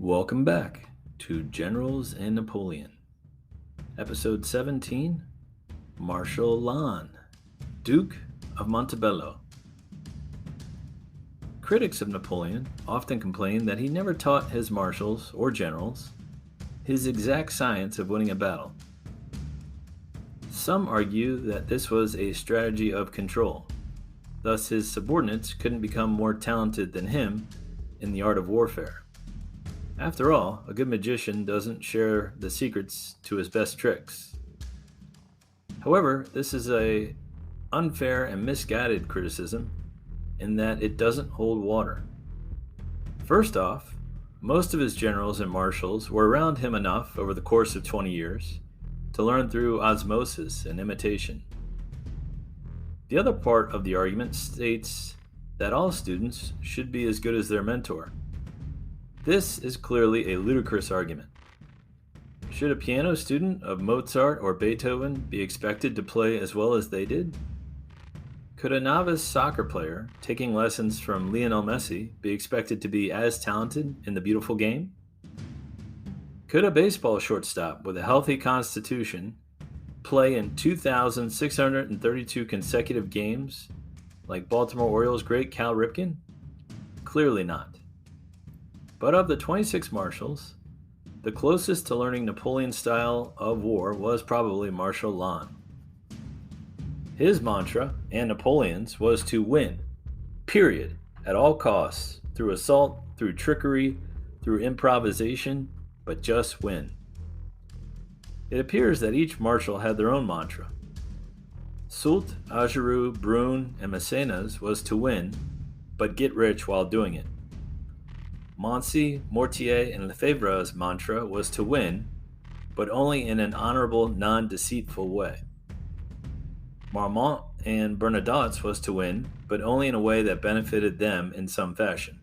Welcome back to Generals and Napoleon. Episode 17, Marshal Lannes, Duke of Montebello. Critics of Napoleon often complain that he never taught his marshals or generals his exact science of winning a battle. Some argue that this was a strategy of control, thus his subordinates couldn't become more talented than him in the art of warfare. After all, a good magician doesn't share the secrets to his best tricks. However, this is an unfair and misguided criticism in that it doesn't hold water. First off, most of his generals and marshals were around him enough over the course of 20 years to learn through osmosis and imitation. The other part of the argument states that all students should be as good as their mentor. This is clearly a ludicrous argument. Should a piano student of Mozart or Beethoven be expected to play as well as they did? Could a novice soccer player taking lessons from Lionel Messi be expected to be as talented in the beautiful game? Could a baseball shortstop with a healthy constitution play in 2,632 consecutive games like Baltimore Orioles great Cal Ripken? Clearly not. But of the 26 marshals, the closest to learning Napoleon's style of war was probably Marshal Lannes. His mantra, and Napoleon's, was to win, period, at all costs, through assault, through trickery, through improvisation, but just win. It appears that each marshal had their own mantra. Soult, Augereau, Brune, and Masséna's was to win, but get rich while doing it. Moncey, Mortier, and Lefebvre's mantra was to win, but only in an honorable, non-deceitful way. Marmont and Bernadotte's was to win, but only in a way that benefited them in some fashion.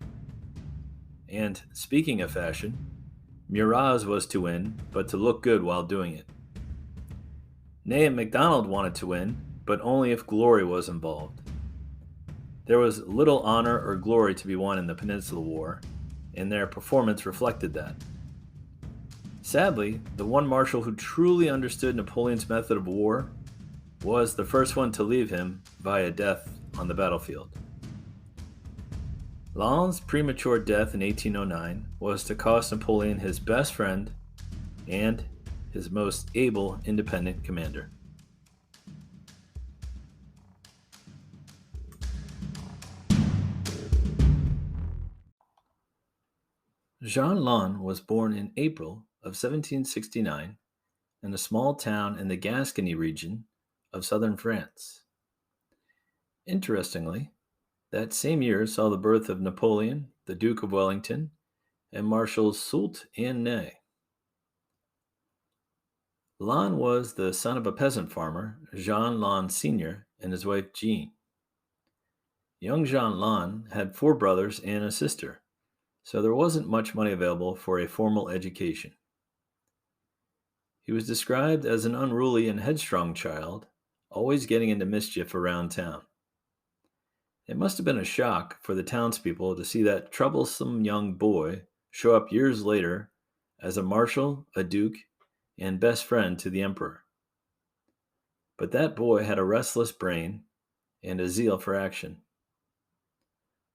And speaking of fashion, Murat's was to win, but to look good while doing it. Ney and MacDonald wanted to win, but only if glory was involved. There was little honor or glory to be won in the Peninsula War, and their performance reflected that. Sadly, the one marshal who truly understood Napoleon's method of war was the first one to leave him via death on the battlefield. Lannes' premature death in 1809 was to cost Napoleon his best friend and his most able independent commander. Jean Lannes was born in April of 1769 in a small town in the Gascony region of southern France. Interestingly, that same year saw the birth of Napoleon, the Duke of Wellington, and Marshals Soult and Ney. Lannes was the son of a peasant farmer, Jean Lannes Sr., and his wife Jean. Young Jean Lannes had 4 brothers and a sister, so there wasn't much money available for a formal education. He was described as an unruly and headstrong child, always getting into mischief around town. It must have been a shock for the townspeople to see that troublesome young boy show up years later as a marshal, a duke, and best friend to the emperor. But that boy had a restless brain and a zeal for action.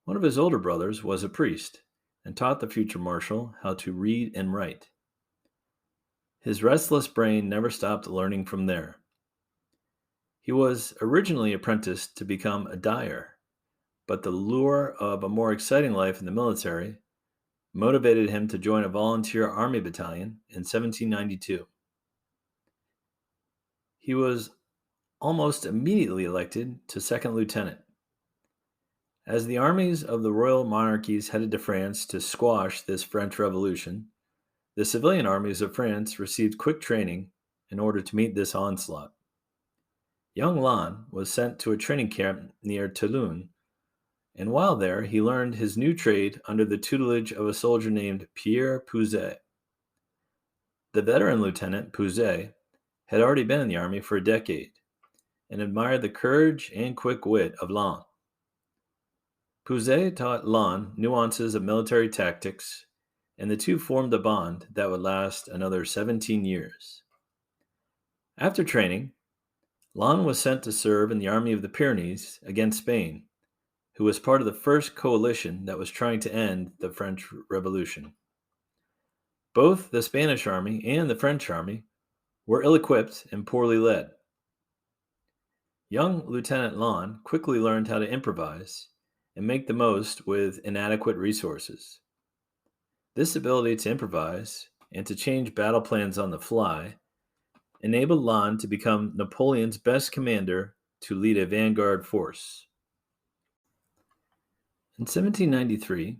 One of his older brothers was a priest and taught the future marshal how to read and write. His restless brain never stopped learning from there. He was originally apprenticed to become a dyer, but the lure of a more exciting life in the military motivated him to join a volunteer army battalion in 1792. He was almost immediately elected to second lieutenant. As the armies of the royal monarchies headed to France to squash this French Revolution, the civilian armies of France received quick training in order to meet this onslaught. Young Lannes was sent to a training camp near Toulon, and while there he learned his new trade under the tutelage of a soldier named Pierre Pouzet. The veteran Lieutenant Pouzet had already been in the army for a decade and admired the courage and quick wit of Lannes. Pouzet taught Lannes nuances of military tactics and the two formed a bond that would last another 17 years. After training, Lannes was sent to serve in the army of the Pyrenees against Spain, who was part of the first coalition that was trying to end the French Revolution. Both the Spanish army and the French army were ill-equipped and poorly led. Young Lieutenant Lannes quickly learned how to improvise and make the most with inadequate resources. This ability to improvise and to change battle plans on the fly enabled Lannes to become Napoleon's best commander to lead a vanguard force. In 1793,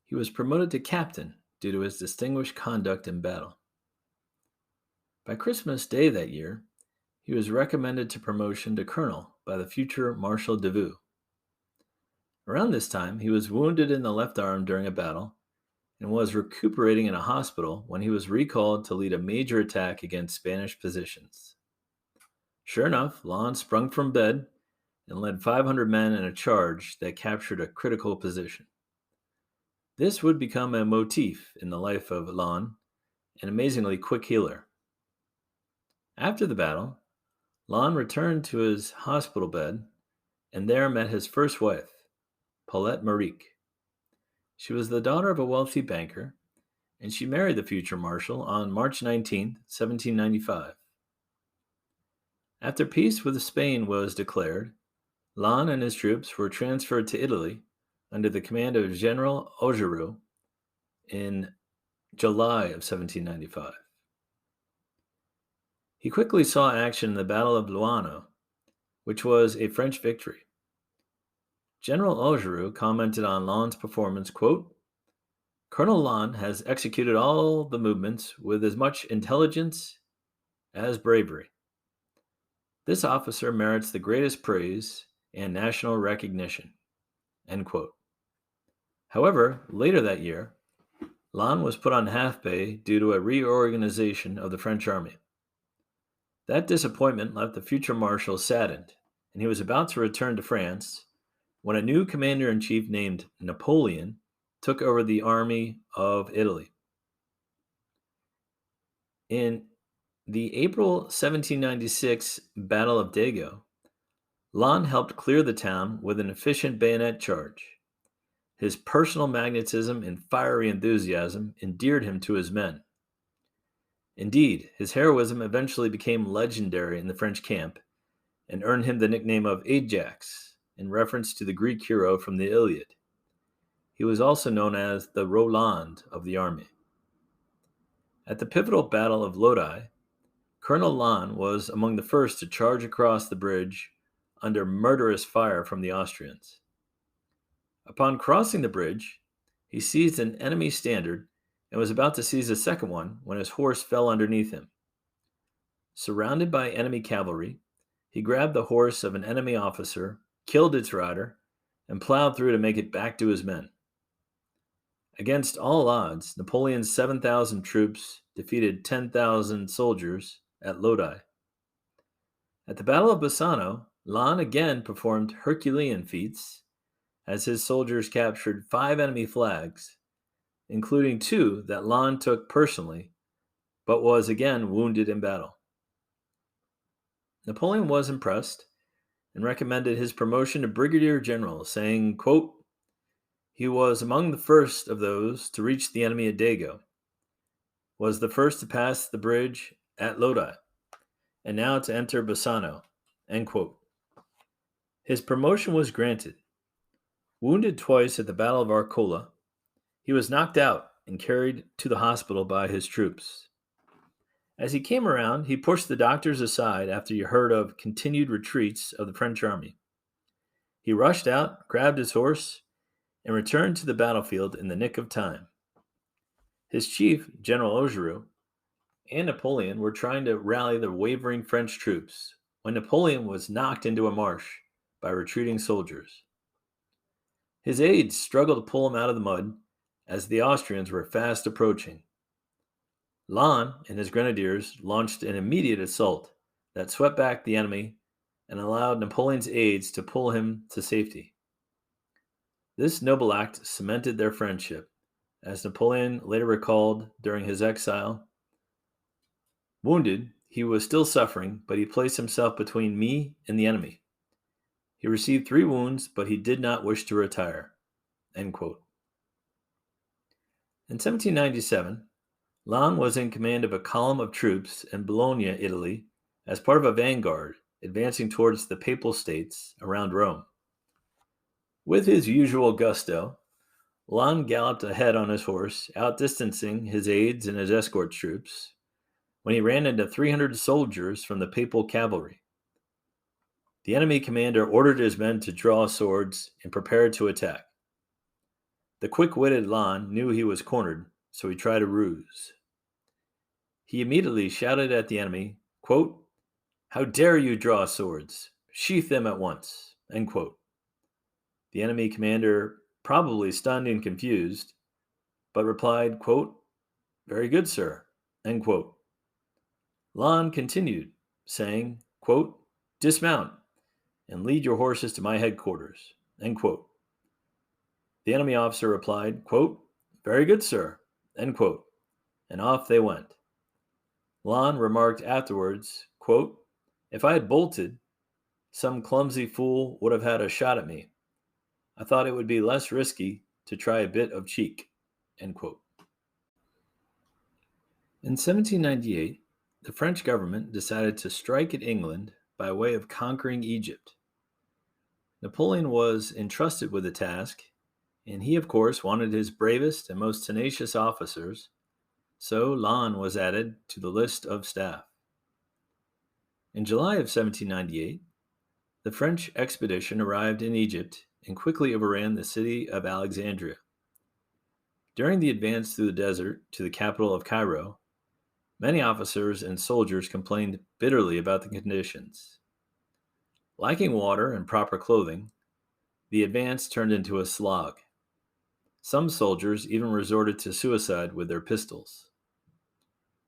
he was promoted to captain due to his distinguished conduct in battle. By Christmas Day that year, he was recommended to promotion to colonel by the future Marshal Davout. Around this time, he was wounded in the left arm during a battle and was recuperating in a hospital when he was recalled to lead a major attack against Spanish positions. Sure enough, Lannes sprung from bed and led 500 men in a charge that captured a critical position. This would become a motif in the life of Lannes, an amazingly quick healer. After the battle, Lannes returned to his hospital bed and there met his first wife, Paulette Marique. She was the daughter of a wealthy banker, and she married the future marshal on March 19, 1795. After peace with Spain was declared, Lannes and his troops were transferred to Italy under the command of General Augereau in July of 1795. He quickly saw action in the Battle of Loano, which was a French victory. General Augereau commented on Lannes' performance, quote, "Colonel Lannes has executed all the movements with as much intelligence as bravery. This officer merits the greatest praise and national recognition." End quote. However, later that year, Lannes was put on half pay due to a reorganization of the French army. That disappointment left the future marshal saddened, and he was about to return to France when a new commander-in-chief named Napoleon took over the army of Italy. In the April 1796 Battle of Dago, Lannes helped clear the town with an efficient bayonet charge. His personal magnetism and fiery enthusiasm endeared him to his men. Indeed, his heroism eventually became legendary in the French camp and earned him the nickname of Ajax, in reference to the Greek hero from the Iliad. He was also known as the Roland of the army. At the pivotal Battle of Lodi, Colonel Lannes was among the first to charge across the bridge under murderous fire from the Austrians. Upon crossing the bridge, he seized an enemy standard and was about to seize a second one when his horse fell underneath him. Surrounded by enemy cavalry, he grabbed the horse of an enemy officer, killed its rider, and plowed through to make it back to his men. Against all odds, Napoleon's 7,000 troops defeated 10,000 soldiers at Lodi. At the Battle of Bassano, Lannes again performed Herculean feats as his soldiers captured 5 enemy flags, including 2 that Lannes took personally, but was again wounded in battle. Napoleon was impressed and recommended his promotion to brigadier general, saying, quote, "He was among the first of those to reach the enemy at Dago, was the first to pass the bridge at Lodi, and now to enter Bassano." End quote. His promotion was granted. Wounded twice at the Battle of Arcola, he was knocked out and carried to the hospital by his troops. As he came around, he pushed the doctors aside after he heard of continued retreats of the French army. He rushed out, grabbed his horse, and returned to the battlefield in the nick of time. His chief, General Augereau, and Napoleon were trying to rally the wavering French troops when Napoleon was knocked into a marsh by retreating soldiers. His aides struggled to pull him out of the mud as the Austrians were fast approaching. Lannes and his grenadiers launched an immediate assault that swept back the enemy and allowed Napoleon's aides to pull him to safety. This noble act cemented their friendship, As Napoleon later recalled during his exile, wounded, he was still suffering, but he placed himself between me and the enemy. He received 3 wounds, but he did not wish to retire. End quote. In 1797, Lannes was in command of a column of troops in Bologna, Italy, as part of a vanguard advancing towards the Papal States around Rome. With his usual gusto, Lannes galloped ahead on his horse, outdistancing his aides and his escort troops, when he ran into 300 soldiers from the Papal cavalry. The enemy commander ordered his men to draw swords and prepare to attack. The quick-witted Lannes knew he was cornered, so he tried a ruse. He immediately shouted at the enemy, quote, "How dare you draw swords? Sheath them at once." End quote. The enemy commander, probably stunned and confused, but replied, quote, "Very good, sir." End quote. Lannes continued, saying, quote, "Dismount and lead your horses to my headquarters." End quote. The enemy officer replied, quote, "Very good, sir." End quote. And off they went. Lannes remarked afterwards, quote, "If I had bolted, some clumsy fool would have had a shot at me. I thought it would be less risky to try a bit of cheek." End quote. In 1798, the French government decided to strike at England by way of conquering Egypt. Napoleon was entrusted with the task, and he, of course, wanted his bravest and most tenacious officers, so Lannes was added to the list of staff. In July of 1798, the French expedition arrived in Egypt and quickly overran the city of Alexandria. During the advance through the desert to the capital of Cairo, many officers and soldiers complained bitterly about the conditions. Lacking water and proper clothing, the advance turned into a slog. Some soldiers even resorted to suicide with their pistols.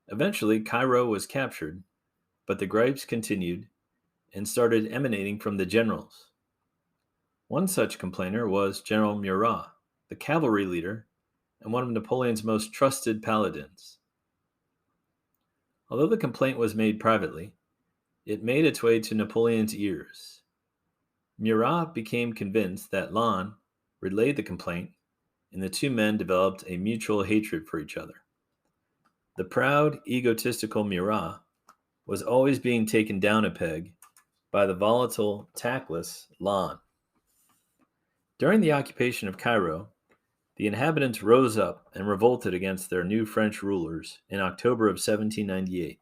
Eventually, Cairo was captured, but the gripes continued and started emanating from the generals. One such complainer was General Murat, the cavalry leader and one of Napoleon's most trusted paladins. Although the complaint was made privately, it made its way to Napoleon's ears. Murat became convinced that Lannes relayed the complaint, and the 2 men developed a mutual hatred for each other. The proud, egotistical Murat was always being taken down a peg by the volatile, tactless Lannes. During the occupation of Cairo, the inhabitants rose up and revolted against their new French rulers in October of 1798.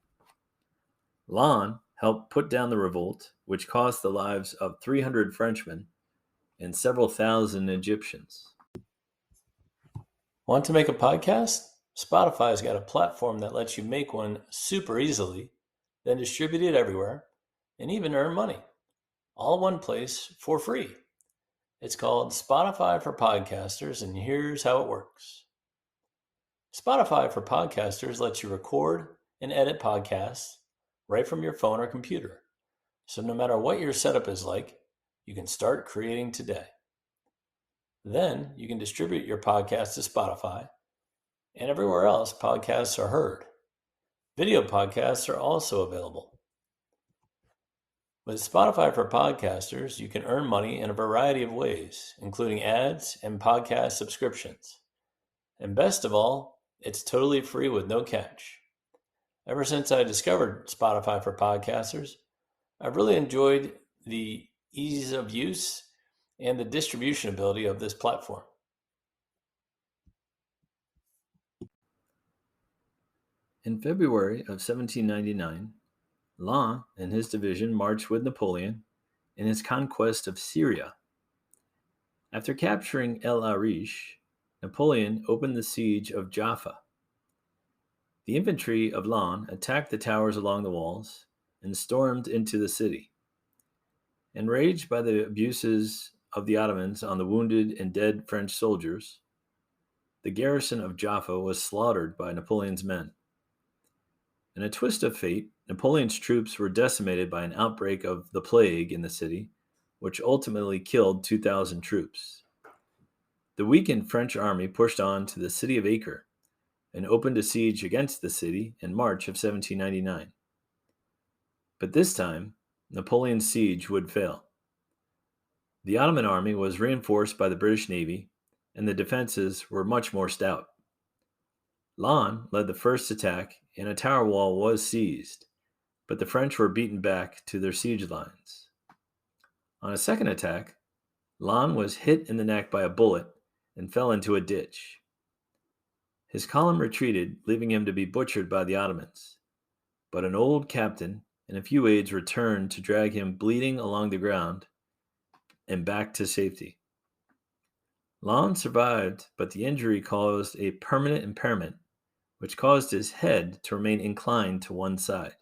Lannes helped put down the revolt, which cost the lives of 300 Frenchmen and several thousand Egyptians. Want to make a podcast? Spotify's got a platform that lets you make one super easily, then distribute it everywhere, and even earn money, all in one place for free. It's called Spotify for Podcasters, and here's how it works. Spotify for Podcasters lets you record and edit podcasts right from your phone or computer. So no matter what your setup is like, you can start creating today. Then you can distribute your podcast to Spotify and everywhere else podcasts are heard. Video podcasts are also available. With Spotify for Podcasters, you can earn money in a variety of ways, including ads and podcast subscriptions. And best of all, it's totally free with no catch. Ever since I discovered Spotify for Podcasters, I've really enjoyed the ease of use and the distribution ability of this platform. In February of 1799, Lannes and his division marched with Napoleon in his conquest of Syria. After capturing El Arish, Napoleon opened the siege of Jaffa. The infantry of Lannes attacked the towers along the walls and stormed into the city. Enraged by the abuses of the Ottomans on the wounded and dead French soldiers, the garrison of Jaffa was slaughtered by Napoleon's men. In a twist of fate, Napoleon's troops were decimated by an outbreak of the plague in the city, which ultimately killed 2,000 troops. The weakened French army pushed on to the city of Acre and opened a siege against the city in March of 1799. But this time, Napoleon's siege would fail. The Ottoman army was reinforced by the British Navy, and the defenses were much more stout. Lannes led the first attack, and a tower wall was seized, but the French were beaten back to their siege lines. On a second attack, Lannes was hit in the neck by a bullet and fell into a ditch. His column retreated, leaving him to be butchered by the Ottomans, but an old captain and a few aides returned to drag him bleeding along the ground and back to safety. Lannes survived, but the injury caused a permanent impairment, which caused his head to remain inclined to one side.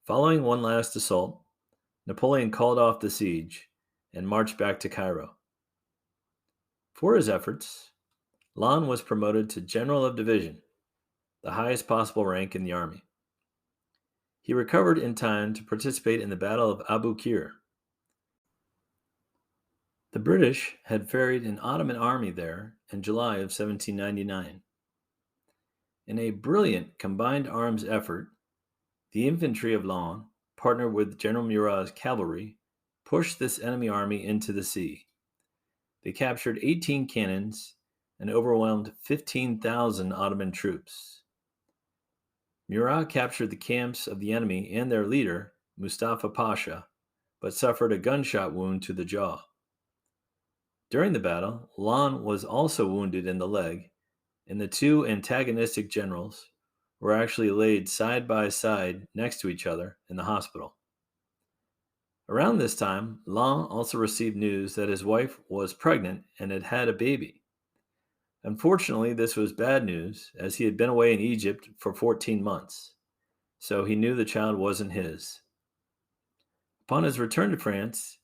Following one last assault, Napoleon called off the siege and marched back to Cairo. For his efforts, Lannes was promoted to General of Division, the highest possible rank in the army. He recovered in time to participate in the Battle of Abu Qir. The British had ferried an Ottoman army there in July of 1799. In a brilliant combined arms effort, the infantry of Lannes, partnered with General Murat's cavalry, pushed this enemy army into the sea. They captured 18 cannons and overwhelmed 15,000 Ottoman troops. Murat captured the camps of the enemy and their leader, Mustafa Pasha, but suffered a gunshot wound to the jaw. During the battle, Lannes was also wounded in the leg, and the two antagonistic generals were actually laid side by side next to each other in the hospital. Around this time, Lannes also received news that his wife was pregnant and had had a baby. Unfortunately, this was bad news, as he had been away in Egypt for 14 months, so he knew the child wasn't his. Upon his return to France,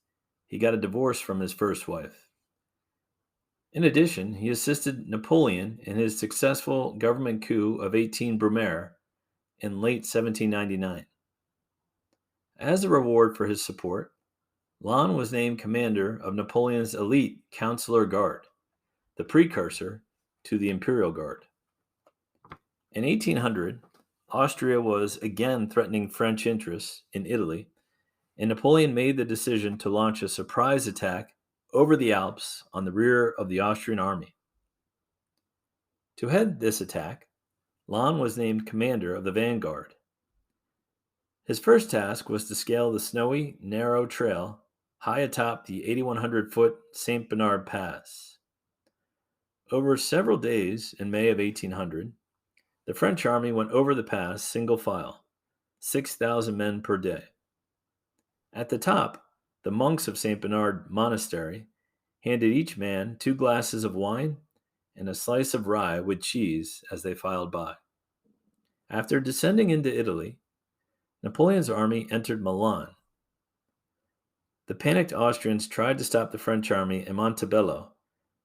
he got a divorce from his first wife. In addition, he assisted Napoleon in his successful government coup of 18 Brumaire in late 1799. As a reward for his support, Lannes was named commander of Napoleon's elite Consular Guard, the precursor to the Imperial Guard. In 1800, Austria was again threatening French interests in Italy, and Napoleon made the decision to launch a surprise attack over the Alps on the rear of the Austrian army. To head this attack, Lannes was named commander of the vanguard. His first task was to scale the snowy, narrow trail high atop the 8,100-foot St. Bernard Pass. Over several days in May of 1800, the French army went over the pass single file, 6,000 men per day. At the top, the monks of St. Bernard Monastery handed each man 2 glasses of wine and a slice of rye with cheese as they filed by. After descending into Italy, Napoleon's army entered Milan. The panicked Austrians tried to stop the French army in Montebello,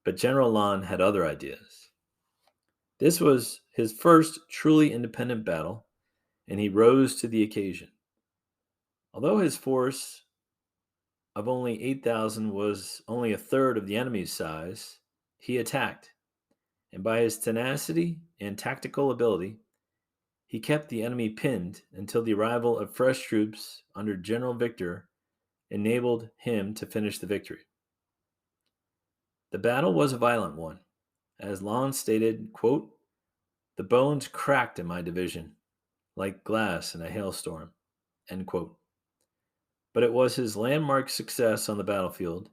but General Lannes had other ideas. This was his first truly independent battle, and he rose to the occasion. Although his force of only 8,000 was only a third of the enemy's size, he attacked, and by his tenacity and tactical ability, he kept the enemy pinned until the arrival of fresh troops under General Victor enabled him to finish the victory. The battle was a violent one. As Lannes stated, quote, "The bones cracked in my division, like glass in a hailstorm," end quote. But it was his landmark success on the battlefield,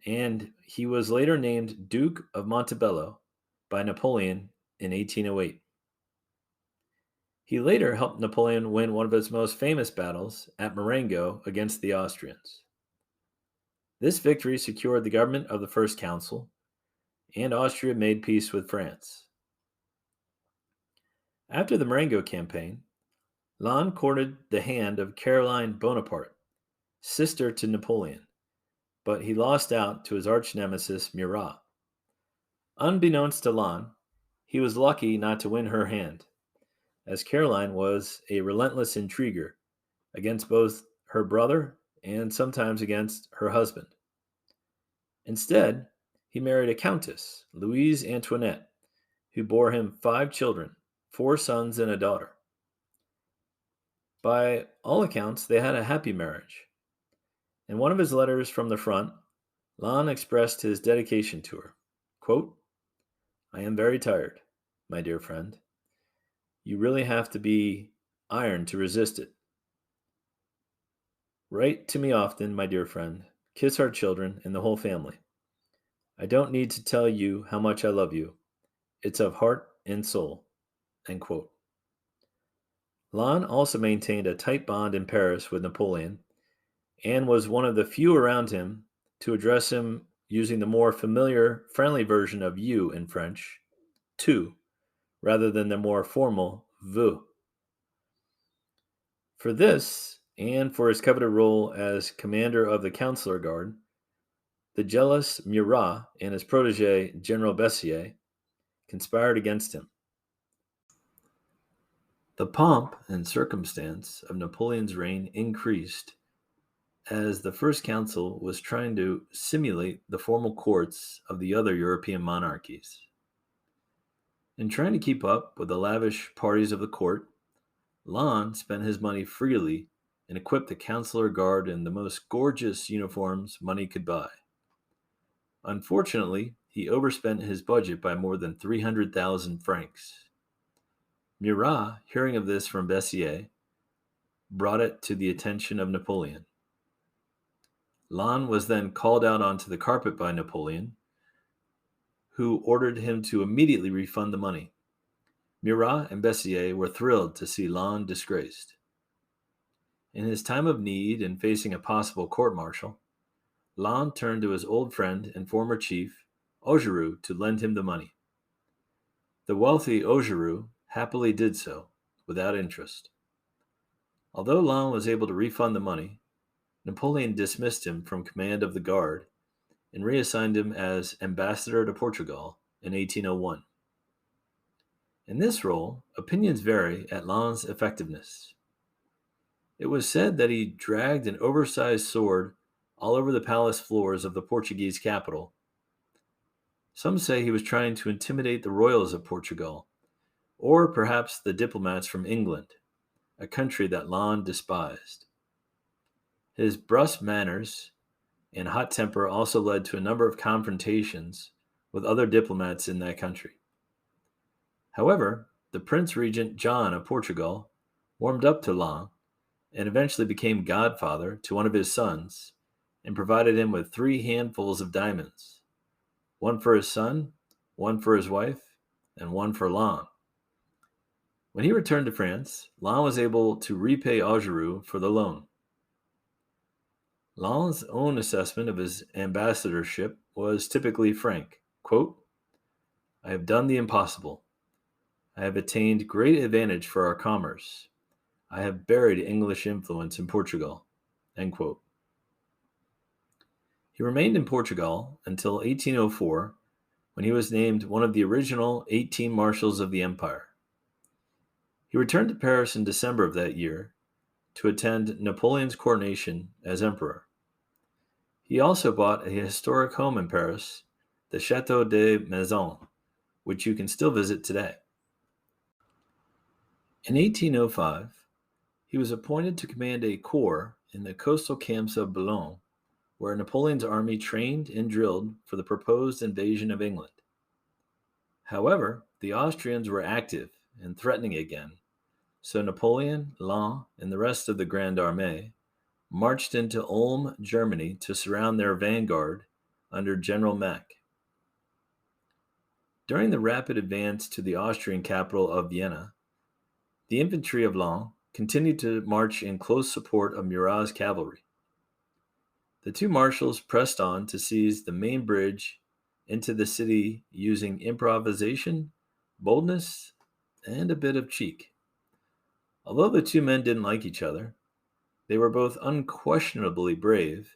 and he was later named Duke of Montebello by Napoleon in 1808. He later helped Napoleon win one of his most famous battles at Marengo against the Austrians. This victory secured the government of the First Council, and Austria made peace with France. After the Marengo campaign, Lannes courted the hand of Caroline Bonaparte, sister to Napoleon, but he lost out to his arch-nemesis Murat. Unbeknownst to Lannes, he was lucky not to win her hand, as Caroline was a relentless intriguer against both her brother and sometimes against her husband. Instead, He married a countess, Louise Antoinette, who bore him 5 children, 4 sons and a daughter. By all accounts, they had a happy marriage. In one of his letters from the front, Lannes expressed his dedication to her. Quote, I am very tired, my dear friend. You really have to be iron to resist it. Write to me often, my dear friend. Kiss our children and the whole family. I don't need to tell you how much I love you. It's of heart and soul. End quote. Lannes also maintained a tight bond in Paris with Napoleon and was one of the few around him to address him using the more familiar, friendly version of you in French, tu, rather than the more formal vous. For this, and for his coveted role as commander of the Councillor Guard, the jealous Murat and his protege, General Bessières, conspired against him. The pomp and circumstance of Napoleon's reign increased as the First Council was trying to simulate the formal courts of the other European monarchies. In trying to keep up with the lavish parties of the court, Lannes spent his money freely and equipped the Councillor Guard in the most gorgeous uniforms money could buy. Unfortunately, he overspent his budget by more than 300,000 francs. Murat, hearing of this from Bessières, brought it to the attention of Napoleon. Lannes was then called out onto the carpet by Napoleon, who ordered him to immediately refund the money. Murat and Bessières were thrilled to see Lannes disgraced. In his time of need and facing a possible court-martial, Lannes turned to his old friend and former chief, Augereau, to lend him the money. The wealthy Augereau happily did so, without interest. Although Lannes was able to refund the money, Napoleon dismissed him from command of the Guard and reassigned him as ambassador to Portugal in 1801. In this role, opinions vary at Lannes' effectiveness. It was said that he dragged an oversized sword all over the palace floors of the Portuguese capital. Some say he was trying to intimidate the royals of Portugal, or perhaps the diplomats from England, a country that Lannes despised. His brusque manners and hot temper also led to a number of confrontations with other diplomats in that country. However, the Prince Regent John of Portugal warmed up to Lannes and eventually became godfather to one of his sons and provided him with 3 handfuls of diamonds, one for his son, one for his wife, and one for Lannes. When he returned to France, Lannes was able to repay Augereau for the loan. Lannes' own assessment of his ambassadorship was typically frank. Quote, I have done the impossible. I have attained great advantage for our commerce. I have buried English influence in Portugal. End quote. He remained in Portugal until 1804, when he was named one of the original 18 marshals of the empire. He returned to Paris in December of that year to attend Napoleon's coronation as emperor. He also bought a historic home in Paris, the Château de Maison, which you can still visit today. In 1805, he was appointed to command a corps in the coastal camps of Boulogne, where Napoleon's army trained and drilled for the proposed invasion of England. However, the Austrians were active and threatening again, so Napoleon, Lannes, and the rest of the Grande Armée marched into Ulm, Germany to surround their vanguard under General Mack. During the rapid advance to the Austrian capital of Vienna, the infantry of Lannes continued to march in close support of Murat's cavalry. The 2 marshals pressed on to seize the main bridge into the city using improvisation, boldness, and a bit of cheek. Although the 2 men didn't like each other, they were both unquestionably brave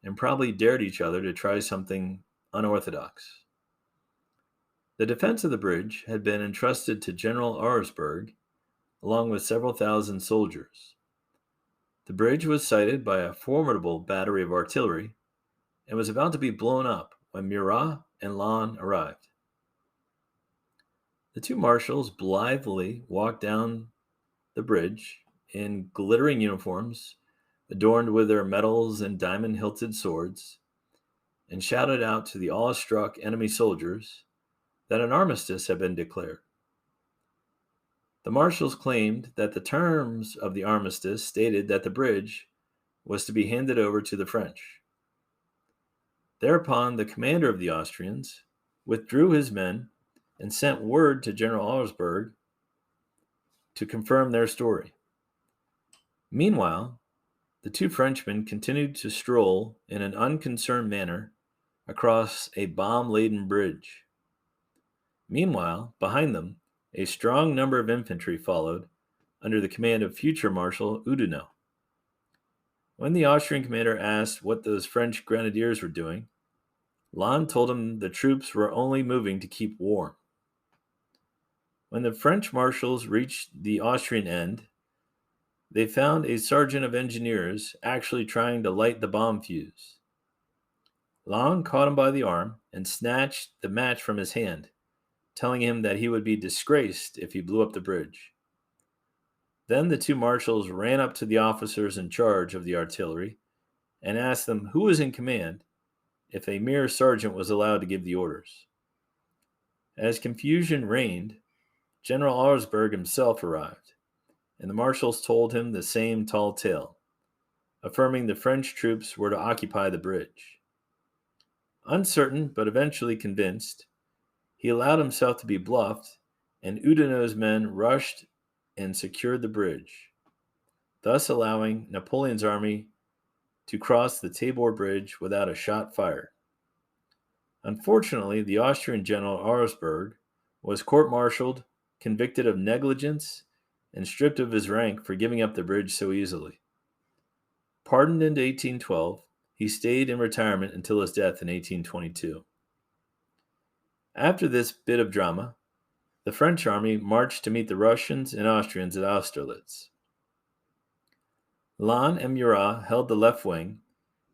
and probably dared each other to try something unorthodox. The defense of the bridge had been entrusted to General Auersperg, along with several thousand soldiers. The bridge was sighted by a formidable battery of artillery and was about to be blown up when Murat and Lannes arrived. The two marshals blithely walked down the bridge in glittering uniforms, adorned with their medals and diamond hilted swords, and shouted out to the awe-struck enemy soldiers that an armistice had been declared. The marshals claimed that the terms of the armistice stated that the bridge was to be handed over to the French. Thereupon, the commander of the Austrians withdrew his men and sent word to General Auersperg to confirm their story. Meanwhile, the two Frenchmen continued to stroll in an unconcerned manner across a bomb-laden bridge. Meanwhile, behind them, a strong number of infantry followed under the command of future Marshal Oudinot. When the Austrian commander asked what those French grenadiers were doing, Lannes told him the troops were only moving to keep warm. When the French marshals reached the Austrian end, they found a sergeant of engineers actually trying to light the bomb fuse. Lannes caught him by the arm and snatched the match from his hand, telling him that he would be disgraced if he blew up the bridge. Then the two marshals ran up to the officers in charge of the artillery and asked them who was in command if a mere sergeant was allowed to give the orders. As confusion reigned, General Auersperg himself arrived, and the marshals told him the same tall tale, affirming the French troops were to occupy the bridge. Uncertain, but eventually convinced, he allowed himself to be bluffed, and Oudinot's men rushed and secured the bridge, thus allowing Napoleon's army to cross the Tabor Bridge without a shot fired. Unfortunately, the Austrian general Auersperg was court-martialed, convicted of negligence, and stripped of his rank for giving up the bridge so easily. Pardoned in 1812, he stayed in retirement until his death in 1822. After this bit of drama, the French army marched to meet the Russians and Austrians at Austerlitz. Lannes and Murat held the left wing,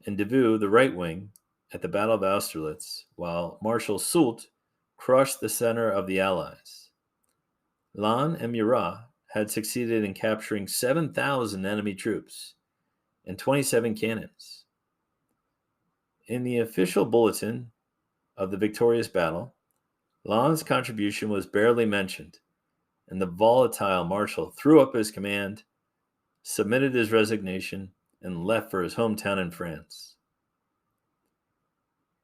and Davout the right wing at the Battle of Austerlitz, while Marshal Soult crushed the center of the Allies. Lannes and Murat had succeeded in capturing 7,000 enemy troops and 27 cannons. In the official bulletin of the victorious battle, Lannes' contribution was barely mentioned, and the volatile marshal threw up his command, submitted his resignation, and left for his hometown in France.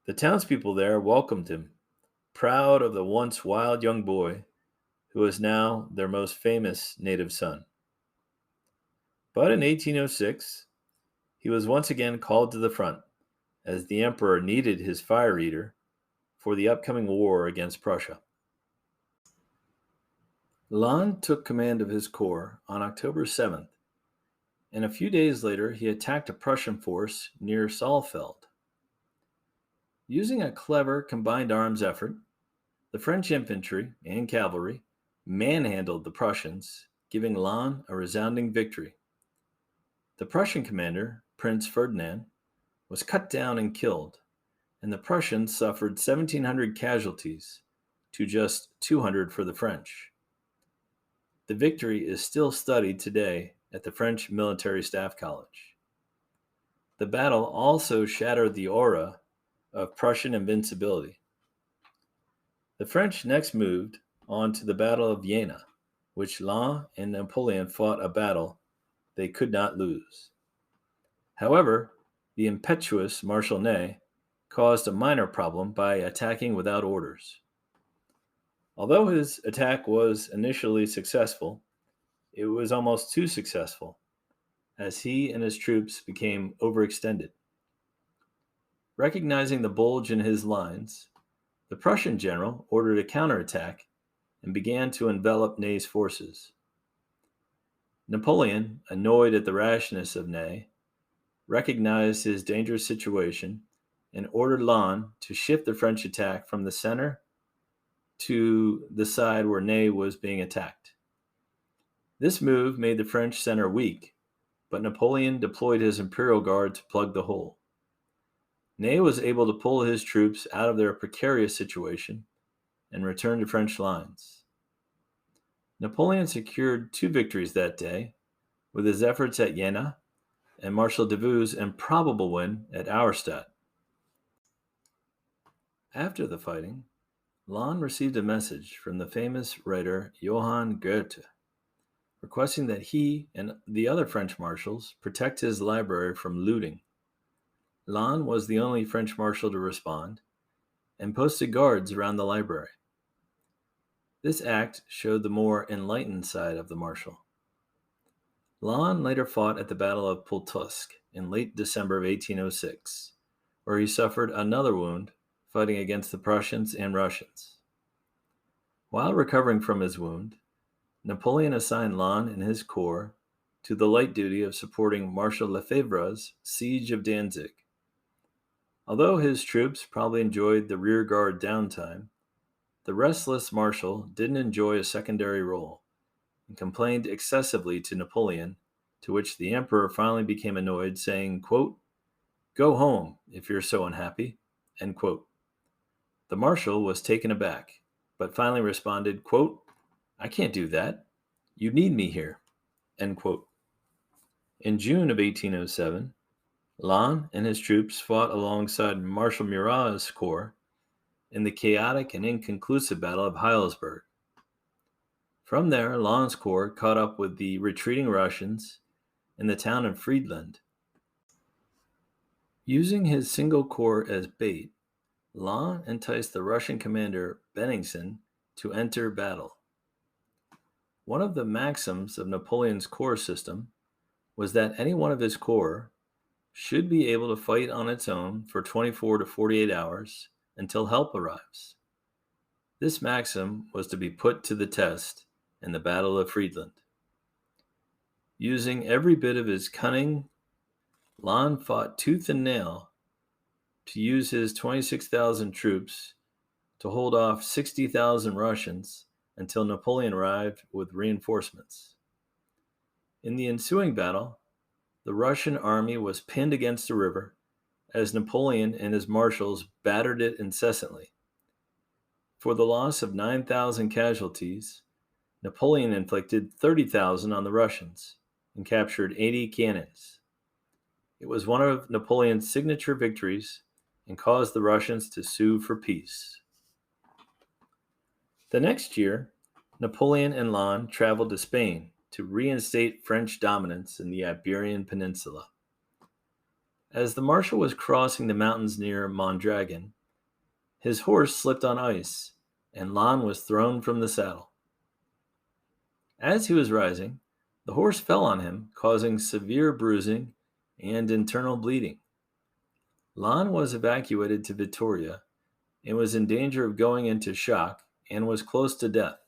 The townspeople there welcomed him, proud of the once wild young boy who was now their most famous native son. But in 1806, he was once again called to the front, as the emperor needed his fire eater for the upcoming war against Prussia. Lannes took command of his corps on October 7th, and a few days later he attacked a Prussian force near Saalfeld. Using a clever combined arms effort, the French infantry and cavalry manhandled the Prussians, giving Lannes a resounding victory. The Prussian commander, Prince Ferdinand, was cut down and killed, and the Prussians suffered 1,700 casualties to just 200 for the French. The victory is still studied today at the French Military Staff College. The battle also shattered the aura of Prussian invincibility. The French next moved on to the Battle of Vienna, which Lannes and Napoleon fought a battle they could not lose. However, the impetuous Marshal Lannes caused a minor problem by attacking without orders. Although his attack was initially successful, it was almost too successful, as he and his troops became overextended. Recognizing the bulge in his lines, the Prussian general ordered a counterattack and began to envelop Ney's forces. Napoleon, annoyed at the rashness of Ney, recognized his dangerous situation and ordered Lannes to shift the French attack from the center to the side where Ney was being attacked. This move made the French center weak, but Napoleon deployed his Imperial Guard to plug the hole. Ney was able to pull his troops out of their precarious situation and return to French lines. Napoleon secured two victories that day with his efforts at Jena and Marshal Davout's improbable win at Auerstadt. After the fighting, Lannes received a message from the famous writer Johann Goethe, requesting that he and the other French marshals protect his library from looting. Lannes was the only French marshal to respond and posted guards around the library. This act showed the more enlightened side of the marshal. Lannes later fought at the Battle of Pultusk in late December of 1806, where he suffered another wound fighting against the Prussians and Russians. While recovering from his wound, Napoleon assigned Lannes and his corps to the light duty of supporting Marshal Lefebvre's siege of Danzig. Although his troops probably enjoyed the rearguard downtime, the restless marshal didn't enjoy a secondary role and complained excessively to Napoleon, to which the emperor finally became annoyed, saying, quote, "Go home if you're so unhappy," end quote. The marshal was taken aback, but finally responded, quote, "I can't do that. You need me here," end quote. In June of 1807, Lannes and his troops fought alongside Marshal Murat's corps in the chaotic and inconclusive Battle of Heilsberg. From there, Lannes' corps caught up with the retreating Russians in the town of Friedland. Using his single corps as bait, Lannes enticed the Russian commander Bennigsen to enter battle. One of the maxims of Napoleon's corps system was that any one of his corps should be able to fight on its own for 24 to 48 hours until help arrives. This maxim was to be put to the test in the Battle of Friedland. Using every bit of his cunning, Lannes fought tooth and nail to use his 26,000 troops to hold off 60,000 Russians until Napoleon arrived with reinforcements. In the ensuing battle, the Russian army was pinned against a river as Napoleon and his marshals battered it incessantly. For the loss of 9,000 casualties, Napoleon inflicted 30,000 on the Russians and captured 80 cannons. It was one of Napoleon's signature victories and caused the Russians to sue for peace. The next year, Napoleon and Lannes traveled to Spain to reinstate French dominance in the Iberian Peninsula. As the marshal was crossing the mountains near Mondragon, his horse slipped on ice, and Lannes was thrown from the saddle. As he was rising, the horse fell on him, causing severe bruising and internal bleeding. Lannes was evacuated to Vittoria and was in danger of going into shock and was close to death.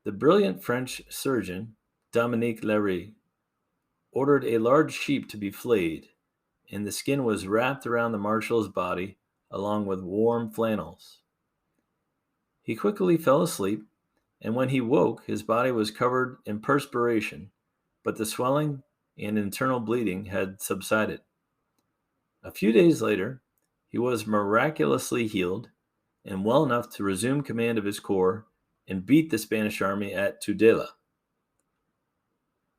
The brilliant French surgeon, Dominique Léry, ordered a large sheep to be flayed, and the skin was wrapped around the marshal's body along with warm flannels. He quickly fell asleep, and when he woke, his body was covered in perspiration, but the swelling and internal bleeding had subsided. A few days later, he was miraculously healed and well enough to resume command of his corps and beat the Spanish army at Tudela.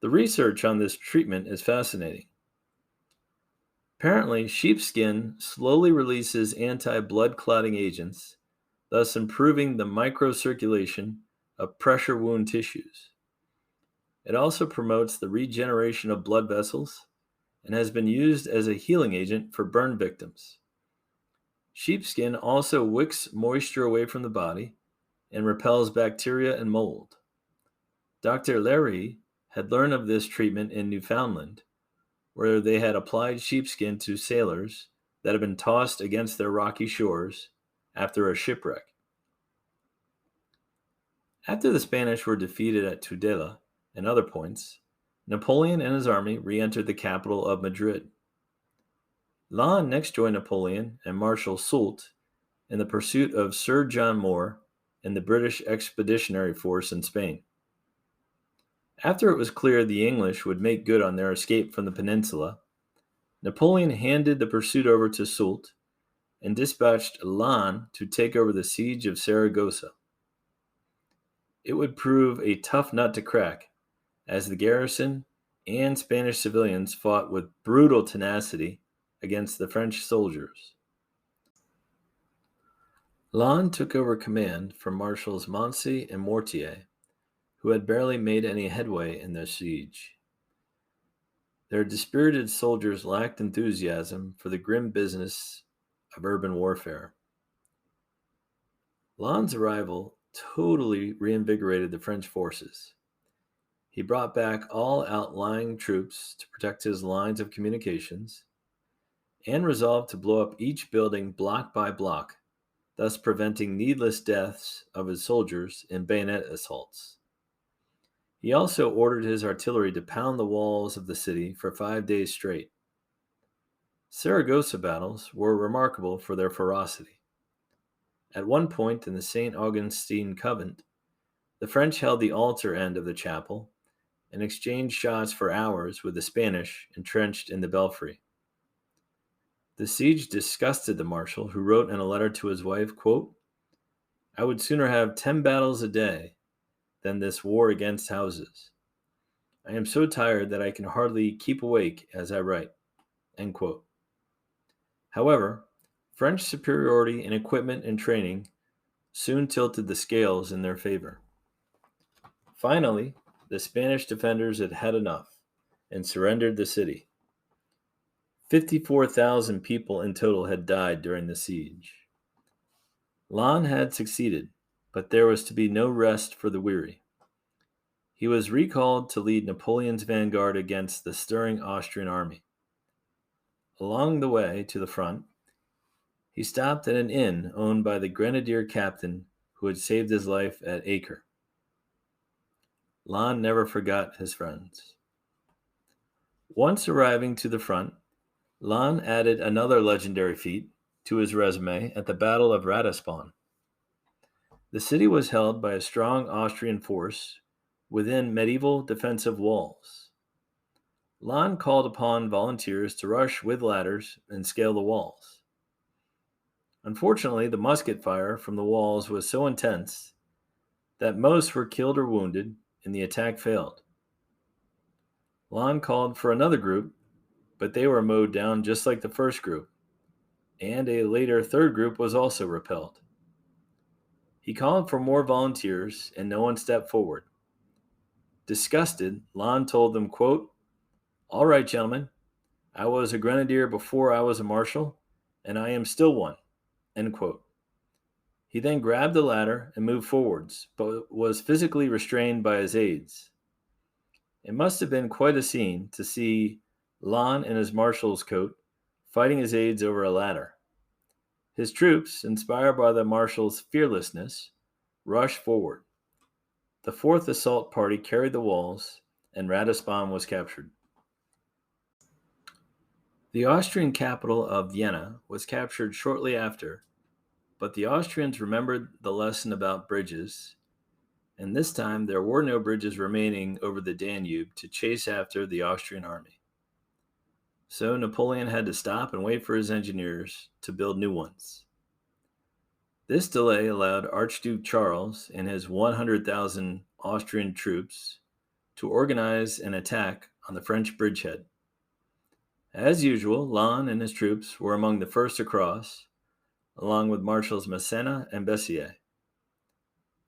The research on this treatment is fascinating. Apparently, sheepskin slowly releases anti-blood clotting agents, thus improving the microcirculation of pressure wound tissues. It also promotes the regeneration of blood vessels and has been used as a healing agent for burn victims. Sheepskin also wicks moisture away from the body and repels bacteria and mold. Dr. Léry had learned of this treatment in Newfoundland, where they had applied sheepskin to sailors that had been tossed against their rocky shores after a shipwreck. After the Spanish were defeated at Tudela and other points, Napoleon and his army re-entered the capital of Madrid. Lannes next joined Napoleon and Marshal Soult in the pursuit of Sir John Moore and the British Expeditionary Force in Spain. After it was clear the English would make good on their escape from the peninsula, Napoleon handed the pursuit over to Soult and dispatched Lannes to take over the siege of Saragossa. It would prove a tough nut to crack, as the garrison and Spanish civilians fought with brutal tenacity against the French soldiers. Lannes took over command from Marshals Moncey and Mortier, who had barely made any headway in their siege. Their dispirited soldiers lacked enthusiasm for the grim business of urban warfare. Lannes' arrival totally reinvigorated the French forces. He brought back all outlying troops to protect his lines of communications and resolved to blow up each building block by block, thus preventing needless deaths of his soldiers in bayonet assaults. He also ordered his artillery to pound the walls of the city for 5 days straight. Saragossa battles were remarkable for their ferocity. At one point in the St. Augustine Convent, the French held the altar end of the chapel and exchanged shots for hours with the Spanish entrenched in the belfry. The siege disgusted the marshal, who wrote in a letter to his wife, quote, "I would sooner have 10 battles a day than this war against houses. I am so tired that I can hardly keep awake as I write." End quote. However, French superiority in equipment and training soon tilted the scales in their favor. Finally, the Spanish defenders had had enough and surrendered the city. 54,000 people in total had died during the siege. Lannes had succeeded, but there was to be no rest for the weary. He was recalled to lead Napoleon's vanguard against the stirring Austrian army. Along the way to the front, he stopped at an inn owned by the grenadier captain who had saved his life at Acre. Lannes never forgot his friends. Once arriving to the front, Lannes added another legendary feat to his resume at the Battle of Ratisbon. The city was held by a strong Austrian force within medieval defensive walls. Lannes called upon volunteers to rush with ladders and scale the walls. Unfortunately, the musket fire from the walls was so intense that most were killed or wounded, and the attack failed. Lannes called for another group, but they were mowed down just like the first group, and a later third group was also repelled. He called for more volunteers, and no one stepped forward. Disgusted, Lannes told them, quote, "All right, gentlemen, I was a grenadier before I was a marshal, and I am still one." End quote. He then grabbed the ladder and moved forwards, but was physically restrained by his aides. It must have been quite a scene to see Lannes in his marshal's coat fighting his aides over a ladder. His troops, inspired by the marshal's fearlessness, rushed forward. The fourth assault party carried the walls, and Ratisbon was captured. The Austrian capital of Vienna was captured shortly after, but the Austrians remembered the lesson about bridges, and this time there were no bridges remaining over the Danube to chase after the Austrian army. So Napoleon had to stop and wait for his engineers to build new ones. This delay allowed Archduke Charles and his 100,000 Austrian troops to organize an attack on the French bridgehead. As usual, Lannes and his troops were among the first across, along with Marshals Massena and Bessières.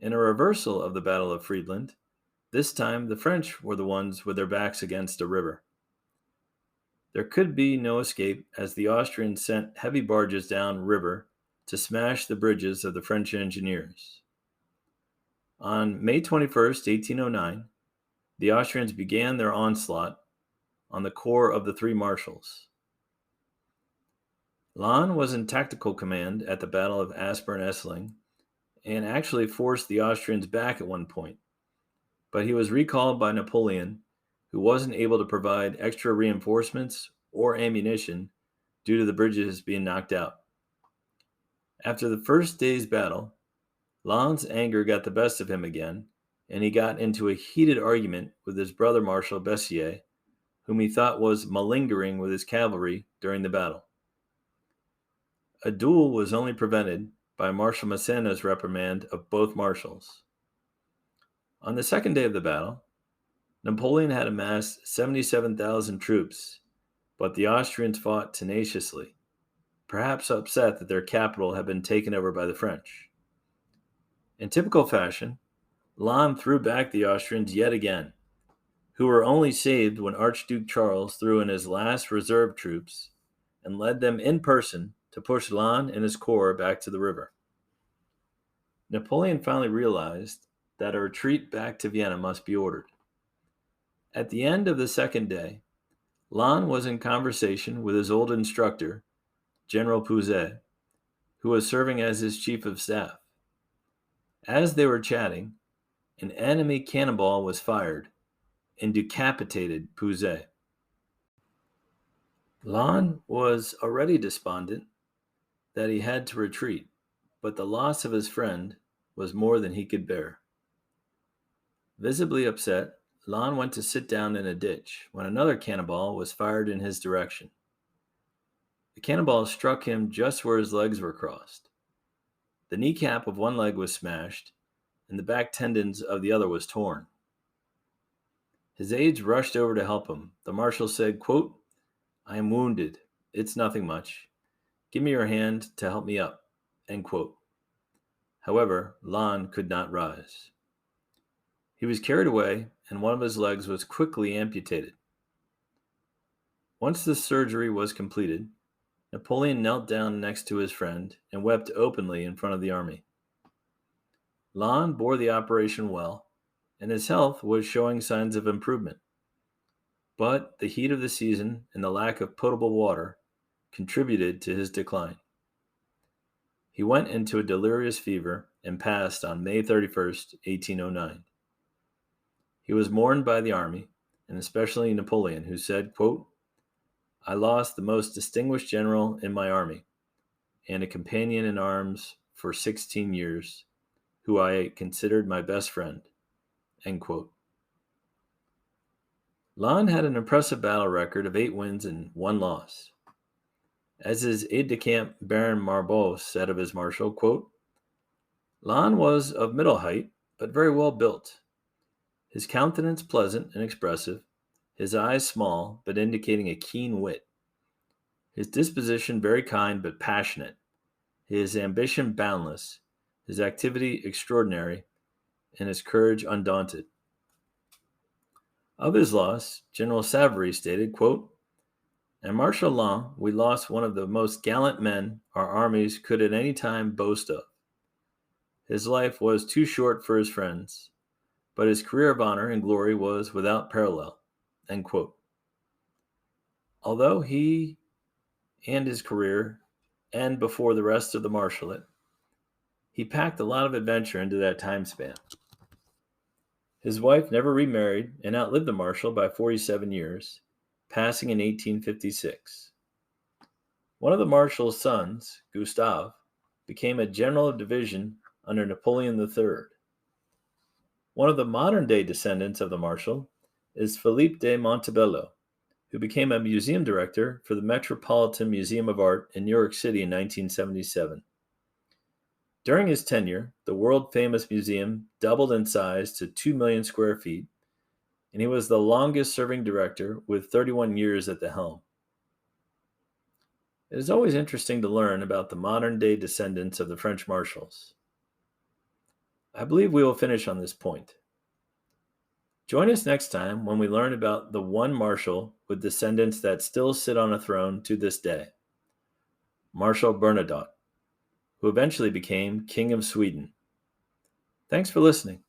In a reversal of the Battle of Friedland, this time the French were the ones with their backs against a river. There could be no escape, as the Austrians sent heavy barges down river to smash the bridges of the French engineers. On May 21st, 1809, the Austrians began their onslaught on the corps of the three marshals. Lannes was in tactical command at the Battle of Aspern-Essling and actually forced the Austrians back at one point, but he was recalled by Napoleon, who wasn't able to provide extra reinforcements or ammunition due to the bridges being knocked out. After the first day's battle, Lannes' anger got the best of him again, and he got into a heated argument with his brother Marshal Bessières whom he thought was malingering with his cavalry during the battle. A duel was only prevented by Marshal Massena's reprimand of both marshals. On the second day of the battle, Napoleon had amassed 77,000 troops, but the Austrians fought tenaciously, perhaps upset that their capital had been taken over by the French. In typical fashion, Lannes threw back the Austrians yet again, who were only saved when Archduke Charles threw in his last reserve troops and led them in person to push Lannes and his corps back to the river. Napoleon finally realized that a retreat back to Vienna must be ordered. At the end of the second day, Lannes was in conversation with his old instructor, General Pouzet, who was serving as his chief of staff. As they were chatting, an enemy cannonball was fired and decapitated Pouzet. Lannes was already despondent that he had to retreat, but the loss of his friend was more than he could bear. Visibly upset, Lannes went to sit down in a ditch when another cannonball was fired in his direction. The cannonball struck him just where his legs were crossed. The kneecap of one leg was smashed, and the back tendons of the other was torn. His aides rushed over to help him. The marshal said, quote, "I am wounded. It's nothing much. Give me your hand to help me up." End quote. However, Lannes could not rise. He was carried away, and one of his legs was quickly amputated. Once the surgery was completed, Napoleon knelt down next to his friend and wept openly in front of the army. Lannes bore the operation well, and his health was showing signs of improvement. But the heat of the season and the lack of potable water contributed to his decline. He went into a delirious fever and passed on May 31st, 1809. He was mourned by the army, and especially Napoleon, who said, quote, "I lost the most distinguished general in my army, and a companion in arms for 16 years, who I considered my best friend." End quote. Lannes had an impressive battle record of 8 wins and 1 loss. As his aide-de-camp Baron Marbot said of his marshal, quote, "Lannes was of middle height, but very well built. His countenance pleasant and expressive, his eyes small, but indicating a keen wit. His disposition very kind, but passionate. His ambition boundless, his activity extraordinary, and his courage undaunted." Of his loss, General Lefebvre stated, quote, "And Marshal Lannes, we lost one of the most gallant men our armies could at any time boast of. His life was too short for his friends, but his career of honor and glory was without parallel." End quote. Although he and his career end before the rest of the marshalate, he packed a lot of adventure into that time span. His wife never remarried and outlived the marshal by 47 years, passing in 1856. One of the marshal's sons, Gustave, became a general of division under Napoleon III. One of the modern-day descendants of the marshal is Philippe de Montebello, who became a museum director for the Metropolitan Museum of Art in New York City in 1977. During his tenure, the world-famous museum doubled in size to 2 million square feet, and he was the longest-serving director with 31 years at the helm. It is always interesting to learn about the modern-day descendants of the French marshals. I believe we will finish on this point. Join us next time when we learn about the one marshal with descendants that still sit on a throne to this day, Marshal Bernadotte, who eventually became King of Sweden. Thanks for listening.